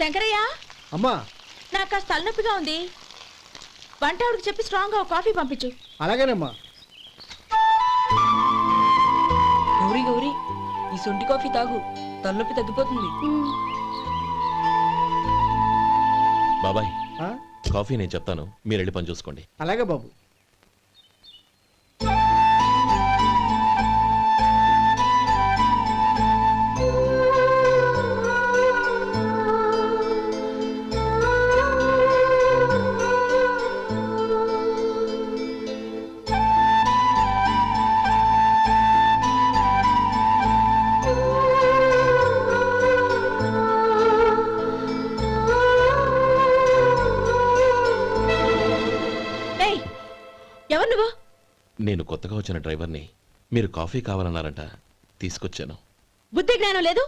శంకరయ్య అమ్మా, నాకు కాస్త తలనొప్పిగా ఉంది. వంట ఆవిడకి చెప్పి స్ట్రాంగ్ గా కాఫీ పంపించు. అలాగేనమ్మా. గౌరీ గౌరీ, ఈ సొంటి కాఫీ తాగు, తలనొప్పి తగ్గిపోతుంది. బాబాయ్, కాఫీ నేను చెప్తాను, మీరు వెళ్ళి పని చూసుకోండి. అలాగే బాబు. ఎవరు నువ్వు? నేను కొత్తగా వచ్చిన డ్రైవర్ని. మీరు కాఫీ కావాలన్నారంట, తీసుకొచ్చాను. బుద్ధి జ్ఞానం లేదు.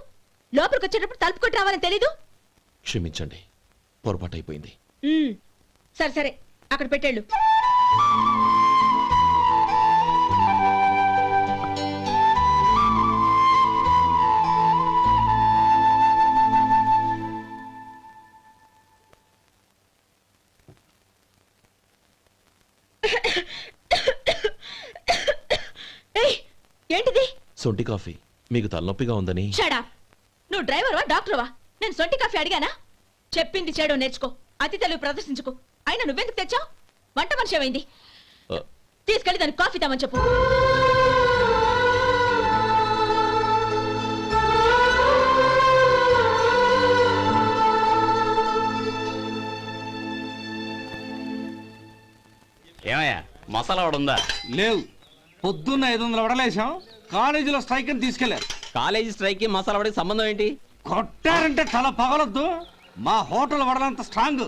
లోపలికి వచ్చేటప్పుడు తలుపు కొట్టి రావాలని తెలీదు. క్షమించండి, పొరపాటు అయిపోయింది. సరే సరే, అక్కడ పెట్టేళ్ళు. ఏంటిది? సొంటి కాఫీ. మీకు తలనొప్పిగా ఉందని. షడా, నువ్వు డ్రైవర్వా డాక్టర్వా? నేను సొంటి కాఫీ అడిగానా? చెప్పింది చేయడం నేర్చుకో, అతి తెలివి ప్రదర్శించుకో. అయినా నువ్వెందుకు తెచ్చావు? వంట మనిషి ఏమైంది? తీసుకెళ్ళి దానికి కాఫీ తామని చెప్పు. ఏమయ్యా, మసాలా వడ ఉందా? లేవు. పొద్దున్న 500 వడలేసాం, కాలేజీలో స్ట్రైక్ అని తీసుకెళ్లారు. కాలేజీ స్ట్రైక్ కి మసాలా వడకి సంబంధం ఏంటి? కొట్టారంటే తల పగలొద్దు. మా హోటల్ వడలంత స్ట్రాంగ్.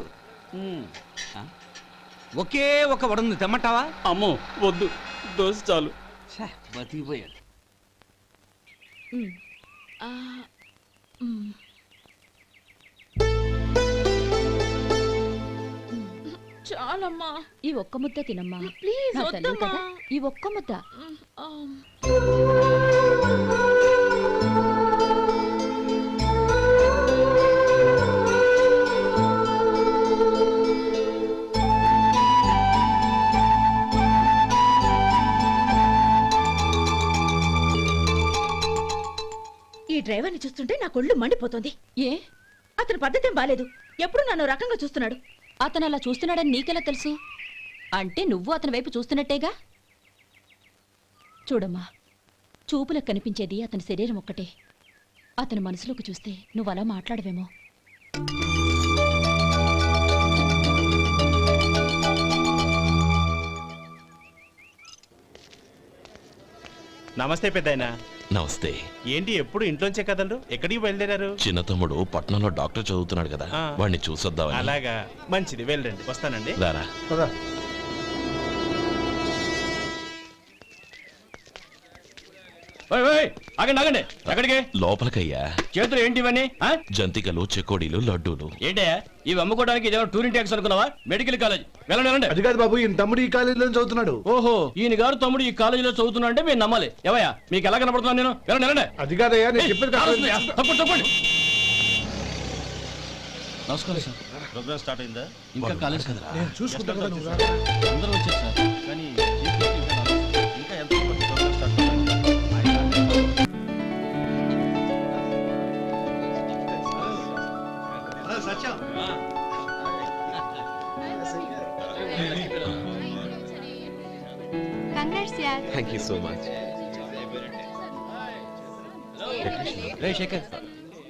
ఒకే ఒక వడ ఉంది, తెమ్మంటావా? అమ్మో వద్దు, దోశ చాలు. బతికిపోయాడు. చాలమ్మా, ఈ ఒక్క ముద్ద తినమ్మా ప్లీజ్. నా తల్లి కదా, ఈ ఒక్క ముద్ద. ఈ డ్రైవర్ని చూస్తుంటే నా కొళ్ళు మండిపోతుంది. ఏ, అతని పద్ధతి బాలేదు. ఎప్పుడు నన్ను రకంగా చూస్తున్నాడు. అతను అలా చూస్తున్నాడని నీకెలా తెలుసు? అంటే నువ్వు అతని వైపు చూస్తున్నట్టేగా. చూడమ్మా, చూపులకు కనిపించేది అతని శరీరం ఒక్కటే. అతని మనసులోకి చూస్తే నువ్వు అలా మాట్లాడవేమో. నమస్తే పెద్దాయనా. నమస్తే. ఏంటి ఎప్పుడు ఇంట్లోంచే కదలరు? ఎక్కడికి బయలుదేరారు? చిన్న తమ్ముడు పట్నంలో డాక్టర్ చదువుతున్నాడు కదా, వాడిని చూసొద్దామని. అలాగా, మంచిది, వెళ్ళండి. వస్తానండి. రారా. ఆగండి ఆగండి, ఎక్కడికి? లోపలికయ్యా. చేతులు ఏంటి ఇవన్నీ? జంతికలు, చెకోడీలు, లడ్డూలు. ఏంటయ్యా ఇవి అమ్ముకోవడానికి? ఇదేమో టూరింగ్ ట్యాక్స్ అనుకున్నావా? Medical college. వెళ్ళండి వెళ్ళండి. అది కాదు బాబు, ఈయన తమ్ముడు ఈ కాలేజీలో చదువుతున్నాడు. ఓహో, ఈయన గారు తమ్ముడు ఈ కాలేజీలో చదువుతున్నా అంటే మీరు నమ్మాలి. ఎవయా మీకు ఎలా కనపడుతున్నాను నేను? వెళ్ళండి వెళ్ళండి. అది కాదయ్యా, నేను చెప్పేది తప్పండి తప్పండి. నమస్కారం సార్. ప్రోగ్రామ్ స్టార్ట్ అయిందా? ఇంకా కాలేజ్ కదా. నేను చూసుకుంటాను. అందరూ వచ్చారు సార్. కానీ ఇంకా ఎంత ప్రోగ్రామ్ స్టార్ట్ అవ్వాలి? Thank you so much. రే శేఖర్,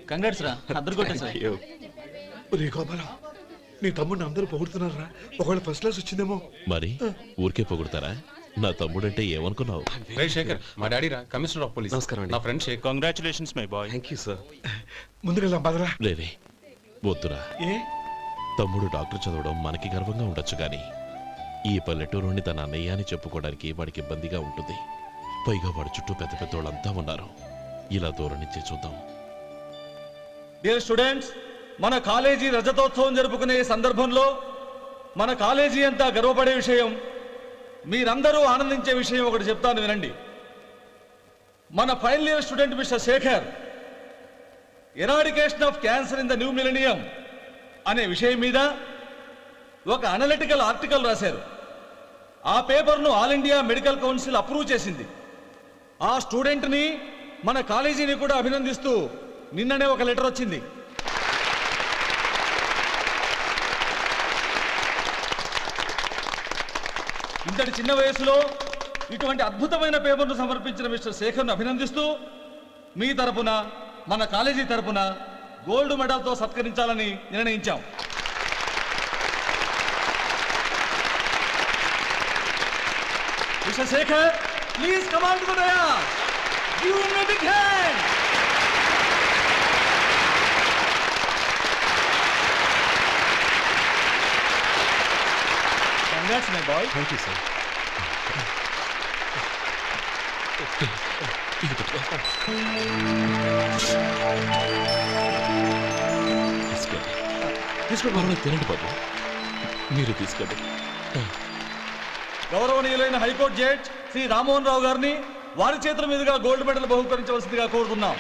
కంగ్రాట్స్ రా, అద్దరు కొట్టేసారు. రే గోపాలం, నీ తమ్ముడిని అందరూ పొగుడుతున్నారా? ఒకవేళ ఫస్ట్ క్లాస్ వచ్చిందేమో. మరి ఊరికే పొగుడతారా? నా తమ్ముడంటే ఏమనుకున్నావు? శేఖర్, మా డాడీ రా, కమిషనర్ ఆఫ్ పోలీస్. నమస్కారం అండి. నా friend Shekhar. Congratulations my boy. Thank you sir. ముందుకెళ్దాం పదరా. లేవే, వద్దురా. ఏ తమ్ముడు డాక్టర్ చదవడం మనకి గర్వంగా ఉండొచ్చు, కానీ ఈ పల్లెటూరుని తన అన్నయ్య అని చెప్పుకోవడానికి వాడికి ఇబ్బందిగా ఉంటుంది. పైగా వాడి చుట్టూ పెద్ద పెద్దోళ్ళంతా ఉన్నారు. ఇలా దూరం నుంచి చూద్దాం. డియర్ స్టూడెంట్స్, మన కాలేజీ రజతోత్సవం జరుపుకునే సందర్భంలో మన కాలేజీ అంతా గర్వపడే విషయం, మీరందరూ ఆనందించే విషయం ఒకటి చెప్తాను వినండి. మన final year student mister Shekhar, eradication of cancer in the new millennium అనే విషయం మీద ఒక అనలిటికల్ ఆర్టికల్ రాశారు. ఆ పేపర్ను all India medical council approve చేసింది. ఆ స్టూడెంట్ని మన కాలేజీని కూడా అభినందిస్తూ నిన్ననే ఒక లెటర్ వచ్చింది. ఇంతటి చిన్న వయసులో ఇటువంటి అద్భుతమైన పేపర్ను సమర్పించిన మిస్టర్ శేఖర్ను అభినందిస్తూ మీ తరపున మన కాలేజీ తరపున గోల్డ్ మెడల్తో సత్కరించాలని నిర్ణయించాం. Mister Shekhar, please come on to the dais. Give him a big hand. Congrats my boy. Thank you sir. తీసుకోండి, తినండి బాబు. మీరు తీసుకోండి. గౌరవనీయులైన హైకోర్టు జడ్జ్ శ్రీ రామ్మోహన్ రావు గారిని వారి చేతుల మీదుగా గోల్డ్ మెడల్ బహుకరించవలసిందిగా కోరుతున్నాం.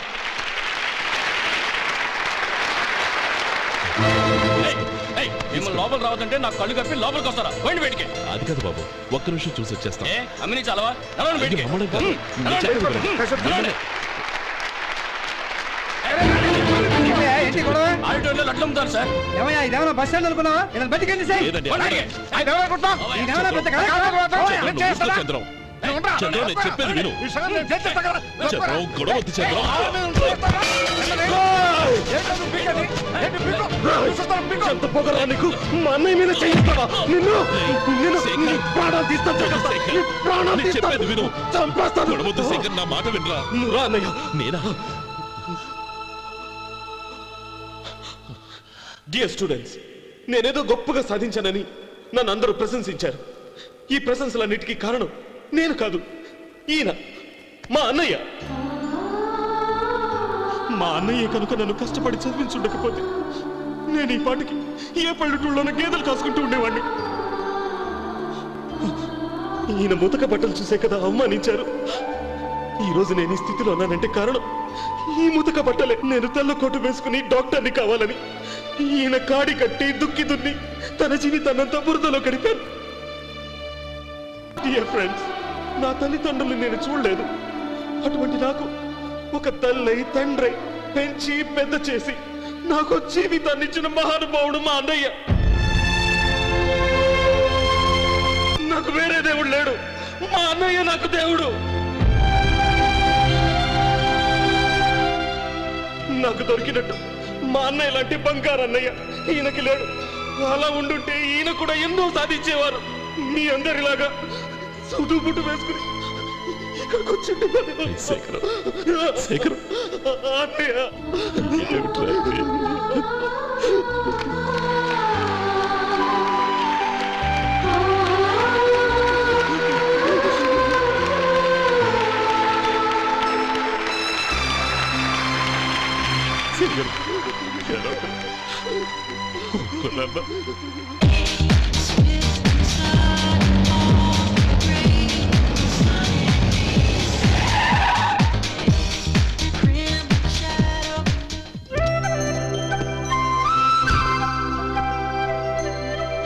మిమ్మల్ని లోపల రావద్దంటే నాకు కళ్ళు కప్పి లోపలికి వస్తారా? పోయింది బయటికి. అది కాదు బాబు, ఒక్క నిమిషం చూసి వచ్చేస్తాం. అమ్మిని చాలవా? నడవండి బయటికి. అమ్మడం కాదు. నేను చెప్పేది వినండి. ఆడిటోరియంలో లడ్లు అమ్ముతారు సార్. ఏమయ్యా ఇదేమన్నా బస్ స్టాండ్ అనుకున్నావా? ఇలా బయటికి లేదండి, పోండి. చంద్రం, చంద్రం, నేను చెప్పేది విను. చంద్రం, గొడవ వద్దు చంద్రం. ఎంత పొగరా నీకు? మా అన్నయ్య మీద చేయిస్తావా? నిన్ను ప్రాణాలు తీస్తాను. నేను చెప్పేది విను. చంపేస్తాను. గొడవ వద్దు శేఖర్, నా మాట వినరా. నువ్వు రా అన్నయ్య. నేనా? డియర్ స్టూడెంట్స్, నేనేదో గొప్పగా సాధించానని నన్ను అందరూ ప్రశంసించారు. ఈ ప్రశంసలన్నిటికీ కారణం నేను కాదు, ఈయన మా అన్నయ్య. మా అన్నయ్య కనుక నన్ను కష్టపడి చదివించుండకపోతే నేను ఈ పాటికి ఏ పల్లెటూళ్ళలోనో గేదెలు కాసుకుంటూ ఉండేవాడిని. ఈయన ముతక బట్టలు చూసే కదా అవమానించారు. ఈ రోజు నేను ఈ స్థితిలో ఉన్నానంటే కారణం ఈ ముతక బట్టలే. నేను తెల్ల కోటు వేసుకుని డాక్టర్ని కావాలని ఈయన కాడి కట్టి దుక్కి దున్ని తన జీవితాన్నంతా బురదలో గడిపాను. డియర్ ఫ్రెండ్స్, నా తల్లిదండ్రులు నేను చూడలేదు. అటువంటి నాకు ఒక తల్లై తండ్రి పెంచి పెద్ద చేసి నాకు జీవితాన్ని ఇచ్చిన మహానుభావుడు మా అన్నయ్య. నాకు వేరే దేవుడు లేడు, మా అన్నయ్య నాకు దేవుడు. నాకు దొరికినట్టు మా అన్నయ్య లాంటి బంగారు అన్నయ్య ఈయనకి లేడు. అలా ఉండుంటే ఈయన కూడా ఎన్నో సాధించేవారు. మీ అందరిలాగా సుడుబుట్టు వేసుకుని ఇక్కడికి వచ్చి శేఖర్, శేఖర్, అన్నయ్య. ఏమిట్రా ఇది? శేఖర్, ఏడవకు. ఒక్కడన్నా.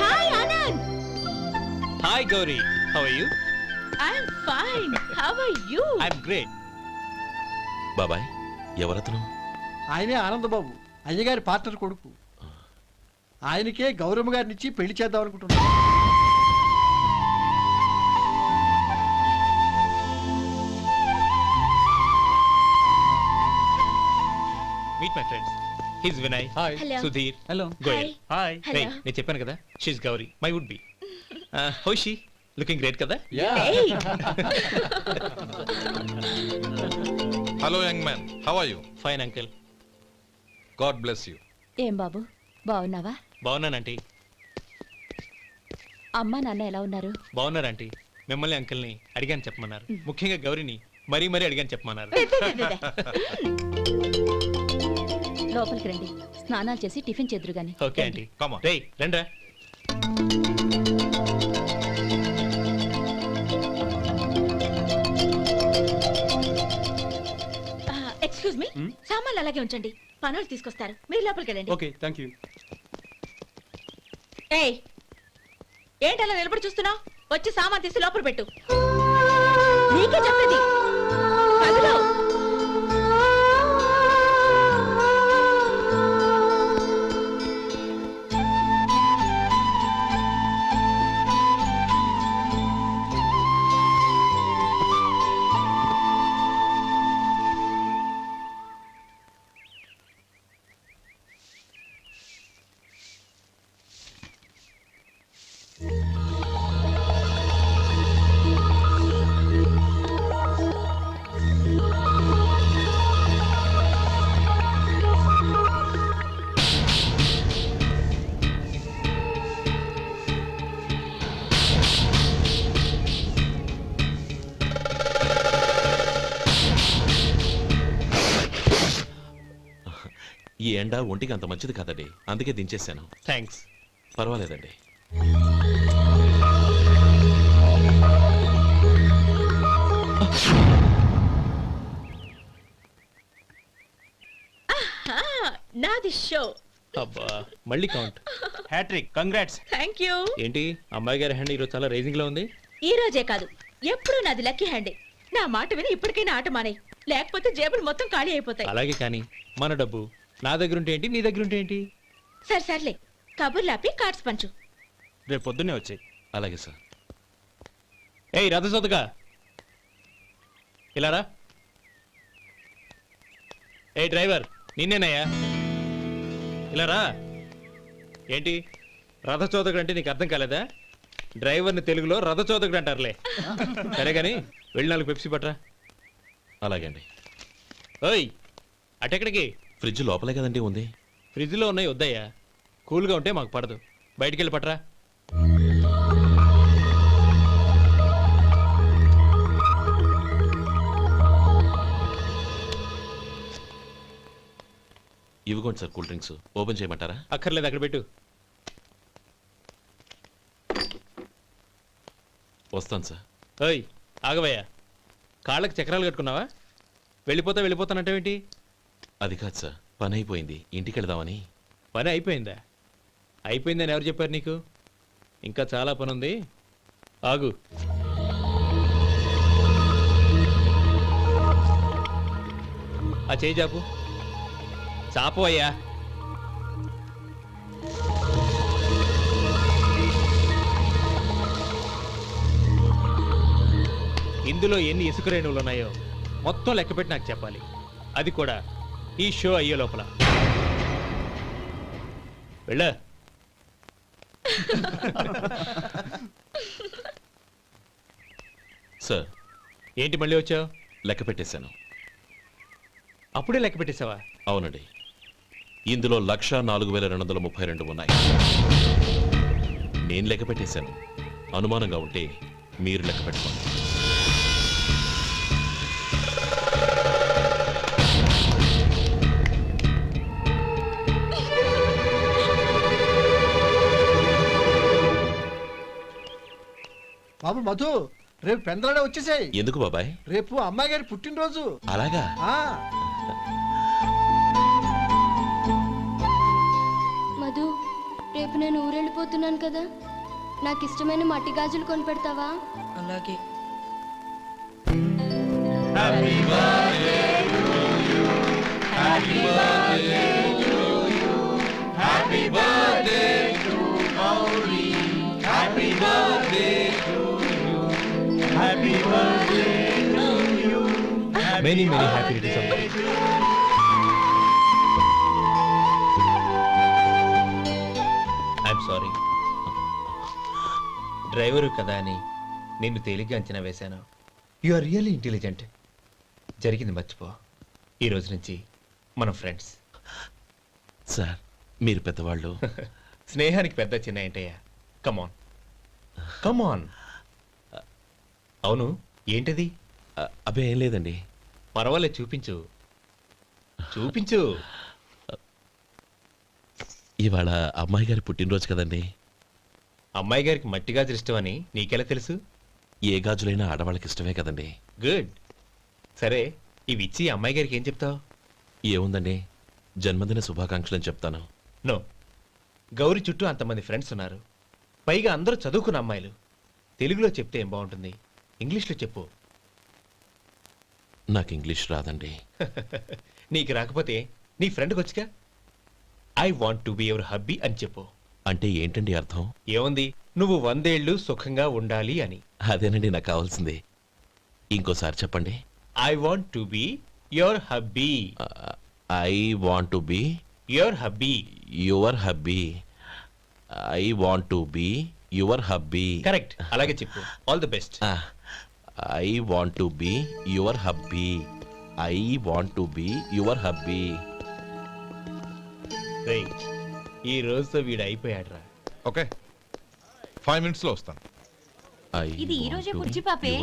Hi Anand. Hi Gauri, how are you? I'm fine. How are you? I'm great. బాబాయ్, ఎవరతను? ఆయనే ఆనందబాబు, అయ్యగారి పార్ట్నర్ కొడుకు. ఆయనకే గౌరమ్మ గారిని ఇచ్చి పెళ్లి చేద్దాం అనుకుంటున్నాను. Meet my friends. His Vinay, Hello. Sudhir, hello. Goyal. Hi. Hello. నేను చెప్పాను కదా, she's Gauri, my would be. How she? Looking great కదా? Hello young man, how are you? Fine uncle. God bless you. ఏం బాబు, బాగున్నావా? బాగున్నానంటీ. అమ్మా నాన్న ఎలా ఉన్నారు? బాగున్నారంటీ. మిమ్మల్ని అంకుల్ని అడిగాను చెప్పమన్నారు. ముఖ్యంగా గౌరీని మరీ మరీ అడిగాను చెప్పమన్నారు. లోపలికి రండి, స్నానాలు చేసి టిఫిన్ చేదురు గాని. Okay aunty. Come on. రేయ్ రండ్రా. ఎక్స్క్యూజ్ మీ, సామాన్లు అలాగే ఉంచండి, పనులు తీసుకొస్తారు. మీరు లోపలికి వెళ్ళండి. Okay, thank you. ఏయ్ ఏంటలా నిలబడి చూస్తున్నావు? వచ్చి సామాన్ తీసి లోపల పెట్టు. నీకే చెప్పేది. కదులు. ఈ ఎండ ఒంటికి అంత మంచిది కాదండి, అందుకే దించేశాను. థ్యాంక్స్. పర్వాలేదండి. నాది షో. అబ్బా మళ్ళీ count. Hattrick, congrats. Thank you. ఏంటి అమ్మాయి గారి హ్యాండ్ ఈరోజు చాలా రేజింగ్ లో ఉంది. ఈ రోజే కాదు, ఎప్పుడూ నాది లక్కీ హ్యాండే. నా మాట విని ఇప్పటికైనా ఆట మానేయ్, లేకపోతే జేబులు మొత్తం ఖాళీ అయిపోతాయి. అలాగే కానీ మన డబ్బు నా దగ్గర ఉంటే ఏంటి, నీ దగ్గర ఉంటే ఏంటి? సరే సర్లే, కబుర్లు ఆపి కార్డ్స్ పంచు. రేపు పొద్దున్నే వచ్చాయి. అలాగే సార్. ఏయ్ రథసోదగా ఇలా రా. ఏ డ్రైవర్ నిన్నేనయ్యా, ఇలా రా. ఏంటి రథచోదకుడు అంటే నీకు అర్థం కాలేదా? డ్రైవర్ని తెలుగులో రథచోదకుడు అంటారులే. సరే కానీ వెళ్ళి 4 పెప్సీ పట్రా. అలాగే అండి. ఓయ్ అటెక్కడికి? ఫ్రిడ్జ్ లోపలే కదండి ఉంది. ఫ్రిడ్జ్లో ఉన్నాయి వద్దయ్యా, కూల్గా ఉంటే మాకు పడదు. బయటికి వెళ్ళి పట్రా. ఇవ్వకోండి సార్ కూల్ డ్రింక్స్. ఓపెన్ చేయమంటారా? అక్కర్లేదు, అక్కడ పెట్టు. వస్తాను సార్. ఓయ్ ఆగవయ్యా, కాళ్ళకి చక్రాలు కట్టుకున్నావా? వెళ్ళిపోతానంటావేంటి? అది కాదు సార్, పని అయిపోయింది, ఇంటికి వెళదామని. పని అయిపోయిందా? అయిపోయిందని ఎవరు చెప్పారు నీకు? ఇంకా చాలా పని ఉంది, ఆగు. ఆ చేయి చాపు. చాపు అయ్యా. ఇందులో ఎన్ని ఇసుక రేణువులు ఉన్నాయో మొత్తం లెక్కపెట్టి నాకు చెప్పాలి. అది కూడా ఈ షో అయ్యే లోపల. వెళ్ళ. సార్ ఏంటి మళ్ళీ వచ్చావు? లెక్క పెట్టేశాను. అప్పుడే లెక్క పెట్టేశావా? అవునండి. ఇందులో 1,04,232 ఉన్నాయి. నేను లెక్క పెట్టేశాను. అనుమానంగా ఉంటే మీరు లెక్క పెట్టుకోండి. బాబు మధు, రేపు పెందలాడే వచ్చేసాయి. ఎందుకు బాబాయ్? రేపు అమ్మాయి గారి పుట్టినరోజు. అలాగా? ఆ మధు, రేపు నేను ఊరెళ్ళిపోతున్నాను కదా, నాకు ఇష్టమైన మట్టి గాజులు కొనిపెడతావా? అలాగే. Many happy returns. I'm sorry. Driver కదా అని నిన్ను తేలిగ్గా అంచనా వేశాను. You are really intelligent. జరిగింది మర్చిపో. ఈ రోజు నుంచి మనం ఫ్రెండ్స్. సార్ మీరు పెద్దవాళ్ళు. స్నేహానికి పెద్ద చిన్న ఏంటయ్యా? కమాన్ కమాన్. అవును, ఏంటది? అబ్బే ఏం లేదండి. పర్వాలేదు, చూపించు చూపించు. ఇవాళ అమ్మాయి గారి పుట్టినరోజు కదండి. అమ్మాయి గారికి మట్టి గాజులు ఇష్టమని నీకెలా తెలుసు? ఏ గాజులైనా ఆడవాళ్ళకి ఇష్టమే కదండి. గుడ్. సరే, ఇవి ఇచ్చి అమ్మాయి గారికి ఏం చెప్తావు? ఏముందండి, జన్మదిన శుభాకాంక్షలు అని చెప్తాను. నో, గౌరీ చుట్టూ అంతమంది ఫ్రెండ్స్ ఉన్నారు, పైగా అందరూ చదువుకున్న అమ్మాయిలు. తెలుగులో చెప్తే ఏం బాగుంటుంది, ఇంగ్లీష్లో చెప్పు. నాకు ఇంగ్లీష్ రాదండి. నీకు రాకపోతే నీ ఫ్రెండ్కి వచ్చిగా I want to be your hubby అని చెప్పు. అంటే ఏంటండి అర్థం? ఏముంది, నువ్వు 100 ఏళ్ళు సుఖంగా ఉండాలి అని. అదేనండి నాకు కావాల్సింది. ఇంకోసారి చెప్పండి. I want to be your hubby. I want to be your hubby. Your hubby. I want to be your hubby. Correct, అలాగే చెప్పు. All the best. I want to be your hubby. I want to be your hubby. ఈ రోజుతో వీడు అయిపోయాడ్రా. Okay 5 minutes లో వస్తాను. ఇది ఈ రోజే పుచ్చి పాపే.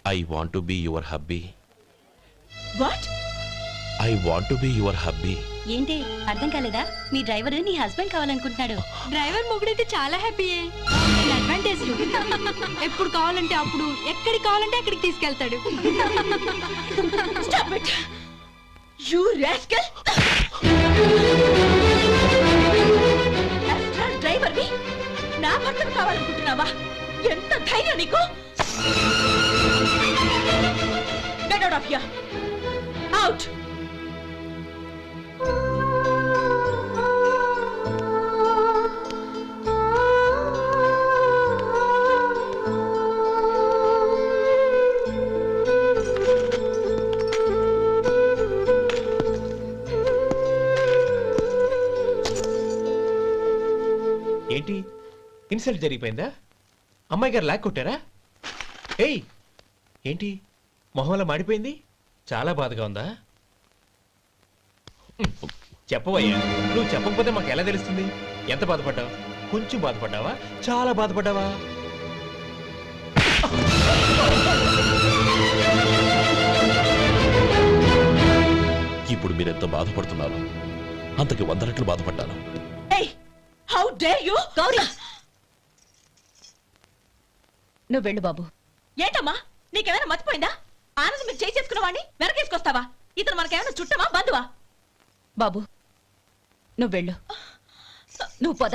I want to be your hubby. What? I want to be your hubby. ఏంటి అర్థం కాలేదా? మీ డ్రైవర్ నీ హస్బెండ్ కావాలనుకుంటున్నాడు. డ్రైవర్ మొగుడైతే చాలా హ్యాపీయే. అడ్వాంటేజ్ ఎప్పుడు కావాలంటే అప్పుడు, ఎక్కడికి కావాలంటే అక్కడికి తీసుకెళ్తాడు. Stop it! You rascal! డ్రైవర్వి నా భర్తను కావాలనుకుంటున్నావా? ఎంత ధైర్యం నీకు? Get out of here! Out! ఏంటి, ఇన్సల్ట్ జరిగిపోయిందా? అమ్మాయి గారు లాక్ కొట్టారా? ఏయ్ ఏంటి మొహంలో మాడిపోయింది? చాలా బాధగా ఉందా? చెప్పవయ్యా, నువ్వు చెప్పకపోతే మాకు ఎలా తెలుస్తుంది? ఎంత బాధపడ్డావు? కొంచెం బాధపడ్డావా, చాలా బాధపడ్డావా? ఇప్పుడు మీరెంత బాధపడుతున్నారు, అంతకి 100 రెట్లు బాధపడ్డాను. Hey! How dare you? Gauri, నువ్వు వెళ్ళు బాబు. ఏంటమ్మా, నీకేమైనా మర్చిపోయిందా? ఆనందం మీరు చేసుకున్న వాడిని వెనకేసుకొస్తావా? ఇతను మనకేమైనా చుట్టమా, బంధువా? బాబు నువ్వు వెళ్ళు. నువ్వు పద.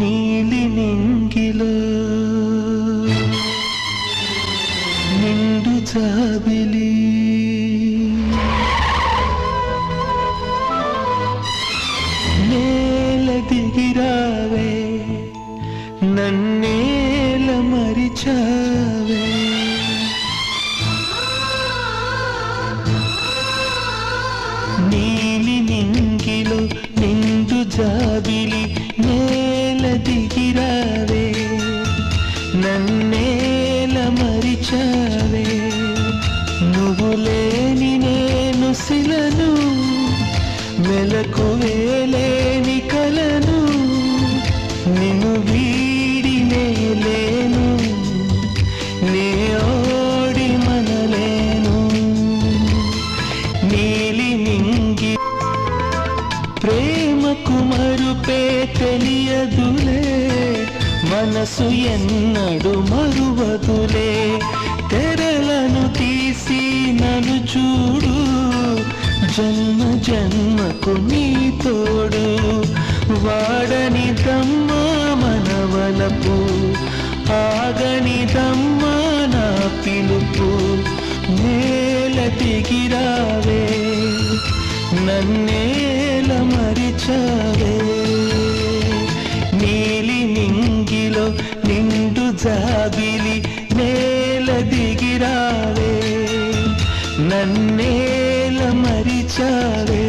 నీలి నింగిలో నిండు జాబిలి నేల దిగిరావే, నన్నేల మరిచావే. నీలి నింగిలో నిండు జాబిలి నేల దిగిరావే, నన్నేల మరిచావే. నువ్వు లేని నేను శిలను, మెలకువే లేని కలను. నిన్ను వీడి లేను, నే ఓడి మనలేను. నీలి నింగి ప్రేమకు మరుపే తెలియదులే, మనసు ఎన్నడు మరువదులే. తెరలను తీసి నన్ను చూడు, జన్మ జన్మకు నీ తోడు. వాడని దమ్మా మనవలపు, ఆగని దమ్మా నా పిలుపు. నేల దిగిరావే, నన్నేల మరిచావే. నీలి నింగిలో నిండు జాబిలి నేల దిగిరావే, నన్నేల మరిచావే.